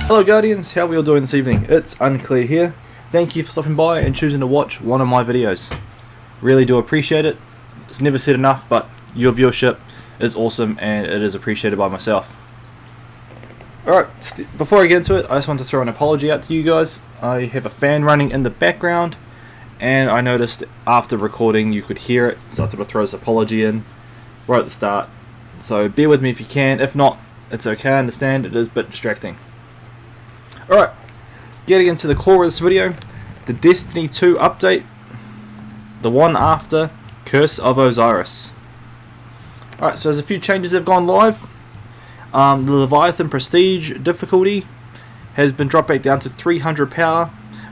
Hello Guardians, how are we all doing this evening? It's Unclear here. Thank you for stopping by and choosing to watch one of my videos. Really do appreciate it. It's never said enough, but your viewership is awesome and it is appreciated by myself. Alright, before I get into it, I just want to throw an apology out to you guys. I have a fan running in the background and I noticed after recording you could hear it, so I thought I'd throw this apology in right at the start. So bear with me if you can. If not, it's okay, I understand it is a bit distracting. Alright, getting into the core of this video, the Destiny 2 update, the one after Curse of Osiris. Alright, so there's a few changes that have gone live. The Leviathan Prestige difficulty has been dropped back down to 300 power,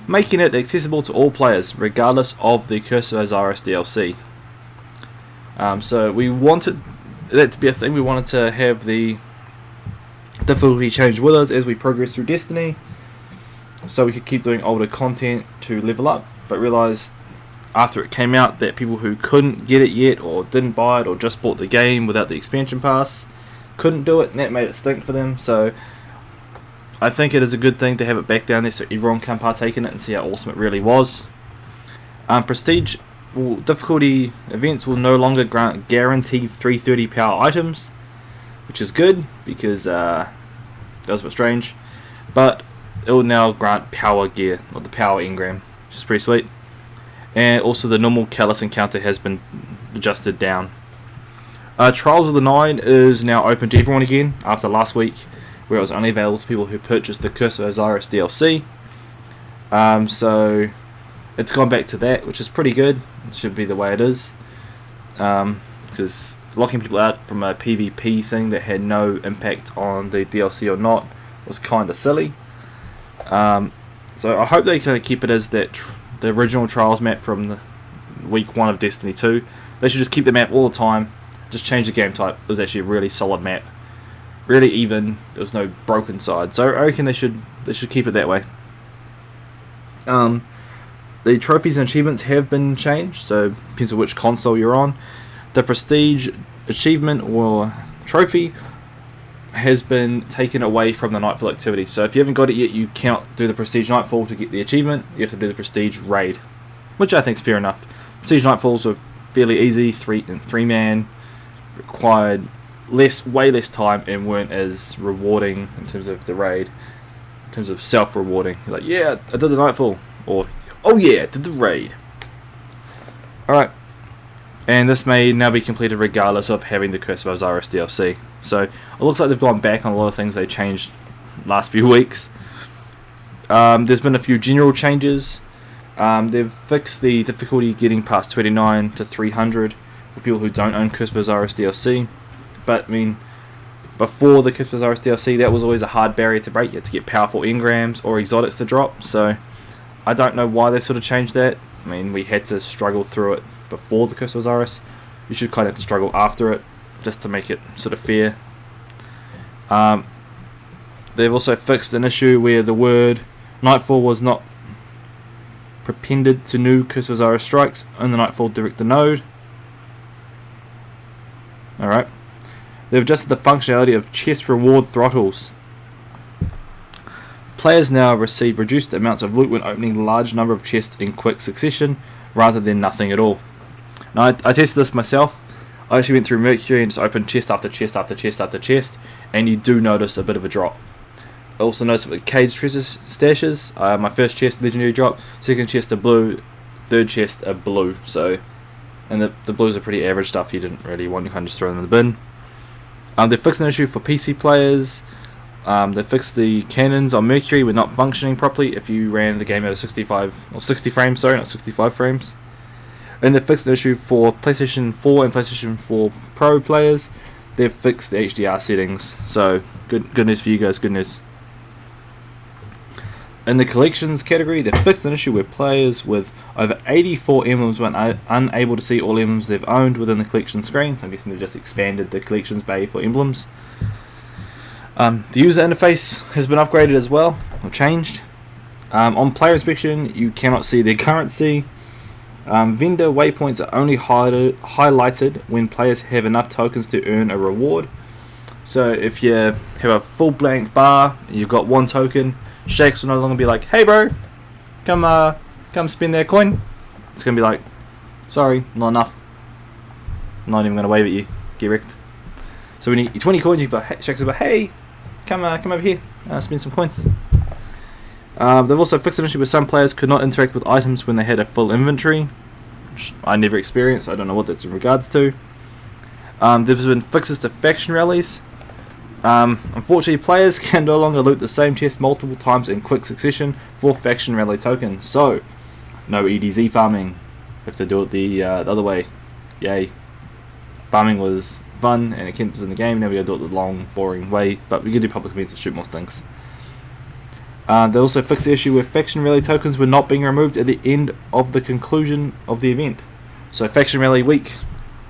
making it accessible to all players, regardless of the Curse of Osiris DLC. So we wanted that to be a thing. We wanted to have the difficulty change with us as we progress through Destiny, so we could keep doing older content to level up, but realised after it came out that people who couldn't get it yet or didn't buy it or just bought the game without the expansion pass couldn't do it, and that made it stink for them. So I think it is a good thing to have it back down there so everyone can partake in it and see how awesome it really was. Prestige difficulty events will no longer grant guaranteed 330 power items, which is good because that was a bit strange, but it will now grant power gear, or the power engram, which is pretty sweet. And also the normal Callus encounter has been adjusted down. Trials of the Nine is now open to everyone again after last week, where it was only available to people who purchased the Curse of Osiris DLC. So it's gone back to that, which is pretty good. It should be the way it is, because locking people out from a PvP thing that had no impact on the DLC or not was kind of silly. So I hope they kind of keep it as that the original Trials map from the week 1 of Destiny 2. They should just keep the map all the time, just change the game type. It was actually a really solid map, really even. There was no broken side, so I reckon they should keep it that way. The trophies and achievements have been changed, so depends on which console you're on. The Prestige achievement or trophy has been taken away from the Nightfall activity. So if you haven't got it yet, you cannot do the Prestige Nightfall to get the achievement. You have to do the Prestige Raid, which I think is fair enough. Prestige Nightfalls were fairly easy, three-man, required way less time and weren't as rewarding in terms of the raid, in terms of self-rewarding. You're like, yeah, I did the Nightfall, or oh yeah, I did the raid. Alright. And this may now be completed regardless of having the Curse of Osiris DLC. So it looks like they've gone back on a lot of things they changed last few weeks. There's been a few general changes. They've fixed the difficulty getting past 29 to 300 for people who don't own Curse of Osiris DLC. But I mean, before the Curse of Osiris DLC, that was always a hard barrier to break. You had to get powerful engrams or exotics to drop. So I don't know why they sort of changed that. I mean, we had to struggle through it before the Curse of Osiris. You should kind of have to struggle after it, just to make it sort of fair. They've also fixed an issue where the word Nightfall was not prepended to new Curse of Osiris strikes in the Nightfall director node. Alright. They've adjusted the functionality of chest reward throttles. Players now receive reduced amounts of loot when opening a large number of chests in quick succession, rather than nothing at all. Now, I tested this myself. I actually went through Mercury and just opened chest after chest after chest after chest, and you do notice a bit of a drop. I also noticed with cage treasure stashes, my first chest legendary drop, second chest a blue, third chest a blue. So, and the blues are pretty average stuff. You didn't really want to kind of just throw them in the bin. They fixed an issue for PC players. They fixed the cannons on Mercury were not functioning properly if you ran the game at 65 or 60 frames, sorry, not 65 frames. And they fixed an issue for PlayStation 4 and PlayStation 4 Pro players. They've fixed the HDR settings, so good news for you guys, good news. In the collections category, they fixed an issue where players with over 84 emblems were unable to see all emblems they've owned within the collection screen. So I'm guessing they've just expanded the collections bay for emblems. The user interface has been upgraded as well, or changed. On player inspection, you cannot see their currency. Vendor waypoints are only highlighted when players have enough tokens to earn a reward. So if you have a full blank bar, you've got one token, Shakes will no longer be like, hey bro, come spend that coin. It's going to be like, sorry, not enough. I'm not even going to wave at you. Get wrecked. So when you get 20 coins, you can be Shakes will be like, hey, come over here, spend some coins. They've also fixed an issue where some players could not interact with items when they had a full inventory, which I never experienced. I don't know what that's in regards to. There's been fixes to faction rallies. Unfortunately, players can no longer loot the same chest multiple times in quick succession for faction rally tokens. So, no EDZ farming. You have to do it the other way. Yay. Farming was fun and it kept us in the game. Now we gotta do it the long, boring way. But we can do public events and shoot more things. They also fixed the issue where faction rally tokens were not being removed at the end of the conclusion of the event. So, faction rally week.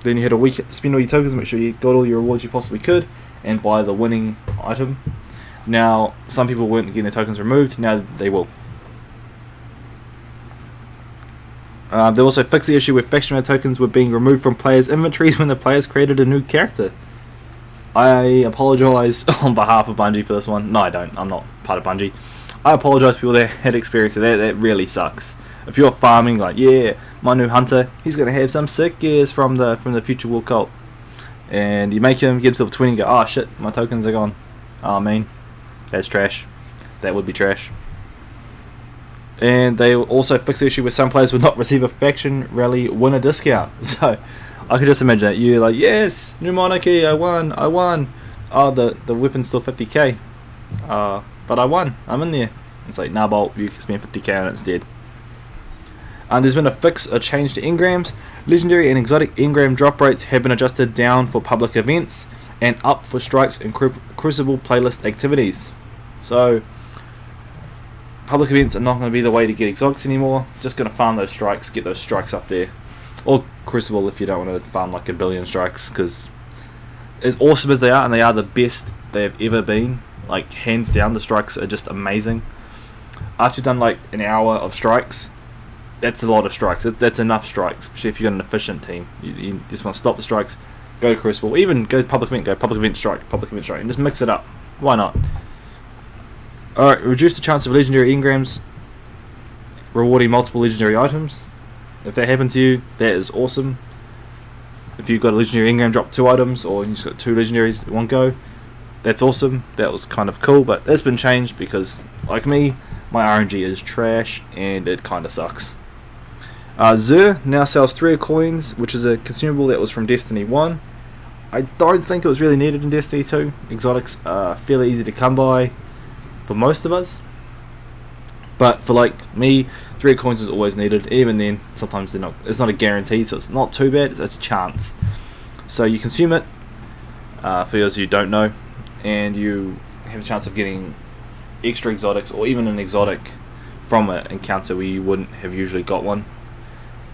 Then you had a week to spend all your tokens, make sure you got all your rewards you possibly could, and buy the winning item. Now, some people weren't getting their tokens removed, now they will. They also fixed the issue where faction tokens were being removed from players' inventories when the players created a new character. I apologise on behalf of Bungie for this one. No, I don't. I'm not part of Bungie. I apologise to people that had experience of that. That really sucks. If you're farming, like, yeah, my new hunter, he's going to have some sick gears from the future war cult. And you make him, get himself 20 and go, oh shit, my tokens are gone. Oh man, that's trash. That would be trash. And they also fixed the issue where some players would not receive a faction rally winner discount. So, I could just imagine that. You're like, yes, new monarchy, I won. Oh, the weapon's still 50k. But I won, I'm in there. It's like, nah, Bolt, you can spend 50k on it instead. There's been a change to Engrams. Legendary and exotic Engram drop rates have been adjusted down for public events and up for strikes and Crucible playlist activities. So, public events are not going to be the way to get exotics anymore. Just going to farm those strikes, get those strikes up there. Or Crucible if you don't want to farm like a billion strikes, because as awesome as they are, and they are the best they have ever been, like hands down, the strikes are just amazing. After you've done like an hour of strikes, that's a lot of strikes. That's enough strikes, especially if you've got an efficient team. You just want to stop the strikes, go to Crucible, even go to public event, strike, and just mix it up. Why not? Alright, reduce the chance of legendary engrams rewarding multiple legendary items. If that happened to you, that is awesome. If you've got a legendary engram drop 2 items, or you just got 2 legendaries at one go, that's awesome. That was kind of cool, but it's been changed because, like me, my RNG is trash and it kind of sucks. Churr now sells 3 coins, which is a consumable that was from Destiny 1. I don't think it was really needed in Destiny 2. Exotics are fairly easy to come by for most of us. But for like me, 3 coins is always needed. Even then, sometimes they're not. It's not a guarantee, so it's not too bad. It's a chance. So you consume it, for those who don't know, and you have a chance of getting extra exotics, or even an exotic from an encounter where you wouldn't have usually got one.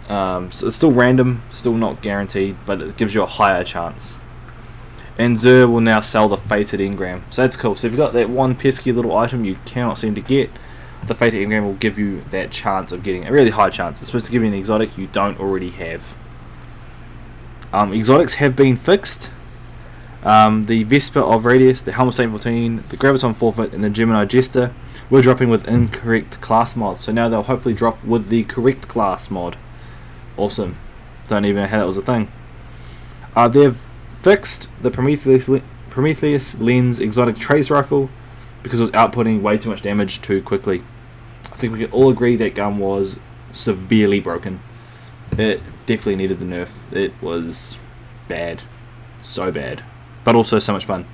So it's still random, still not guaranteed, but it gives you a higher chance. And Churr will now sell the Fated Engram, so that's cool. So if you've got that one pesky little item you cannot seem to get, the Fated Engram will give you that chance of getting a really high chance. It's supposed to give you an exotic you don't already have. Exotics have been fixed. The Vesper of Radius, the Helm of Saint 14, the Graviton Forfeit, and the Gemini Jester were dropping with incorrect class mods. So now they'll hopefully drop with the correct class mod. Awesome. Don't even know how that was a thing. They've fixed the Prometheus Lens Exotic Trace Rifle because it was outputting way too much damage too quickly. I think we can all agree that gun was severely broken. It definitely needed the nerf. It was bad. So bad. But also so much fun.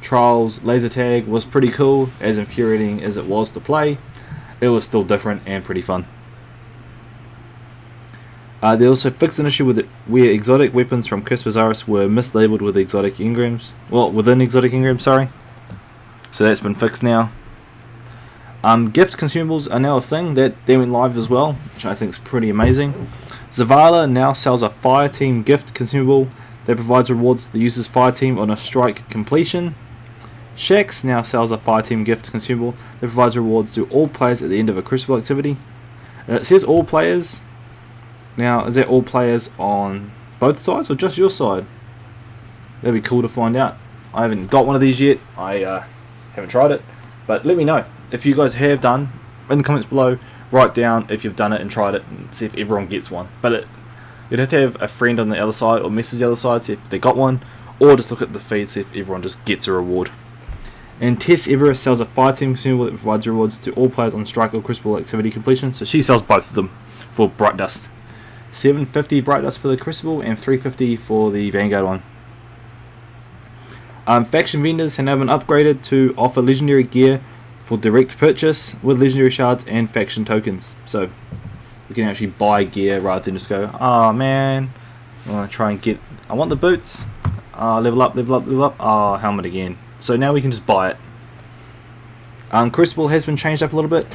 Trials laser tag was pretty cool, as infuriating as it was to play. It was still different and pretty fun. They also fixed an issue with it where exotic weapons from Curse of Osiris were mislabeled with exotic engrams. Well, within exotic engrams, sorry. So that's been fixed now. Gift consumables are now a thing. They went live as well, which I think is pretty amazing. Zavala now sells a Fire Team gift consumable that provides rewards to the user's Fire Team on a strike completion. Shax now sells a Fire Team gift consumable that provides rewards to all players at the end of a Crucible activity. And it says all players. Now, is that all players on both sides or just your side? That'd be cool to find out. I haven't got one of these yet. I haven't tried it, but let me know if you guys have done. In the comments below, write down if you've done it and tried it, and see if everyone gets one. But you'd have to have a friend on the other side or message the other side, see if they got one, or just look at the feed, see if everyone just gets a reward. And Tess Everest sells a fireteam consumable that provides rewards to all players on strike or crucible activity completion. So she sells both of them for Bright Dust. 750 Bright Dust for the crucible and 350 for the Vanguard one. Faction vendors have now been upgraded to offer legendary gear for direct purchase with legendary shards and faction tokens. So you can actually buy gear rather than just go, oh man, I want to try and get, I want the boots, level up, level up, level up, helmet again. So now we can just buy it. Crucible has been changed up a little bit.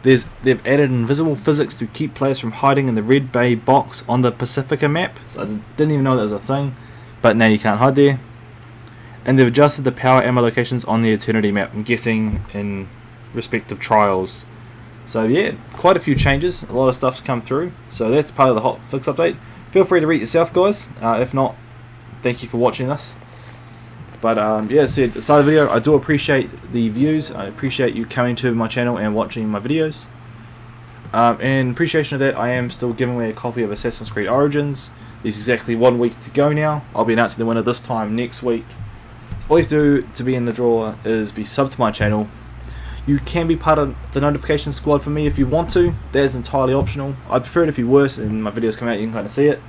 They've added invisible physics to keep players from hiding in the Red Bay box on the Pacifica map. So I didn't even know that was a thing, but now you can't hide there. And they've adjusted the power ammo locations on the Eternity map, I'm guessing in respect of trials. So yeah, quite a few changes, a lot of stuff's come through. So that's part of the hot fix update. Feel free to read yourself, guys. If not, thank you for watching this. But yeah, as I said at the start of the video, I do appreciate the views. I appreciate you coming to my channel and watching my videos. In appreciation of that, I am still giving away a copy of Assassin's Creed Origins. There's exactly 1 week to go now. I'll be announcing the winner this time next week. All you have to do to be in the draw is be subbed to my channel. You can be part of the notification squad for me if you want to. That is entirely optional. I prefer it if you were, and my videos come out, you can kind of see it.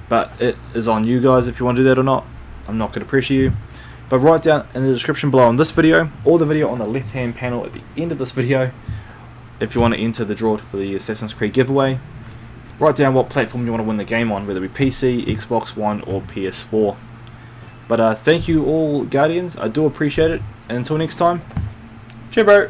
But it is on you guys if you want to do that or not. I'm not going to pressure you. But write down in the description below on this video, or the video on the left hand panel at the end of this video, if you want to enter the draw for the Assassin's Creed giveaway. Write down what platform you want to win the game on, whether it be PC, Xbox One or PS4. But thank you all, Guardians. I do appreciate it. And until next time, cheers, bro.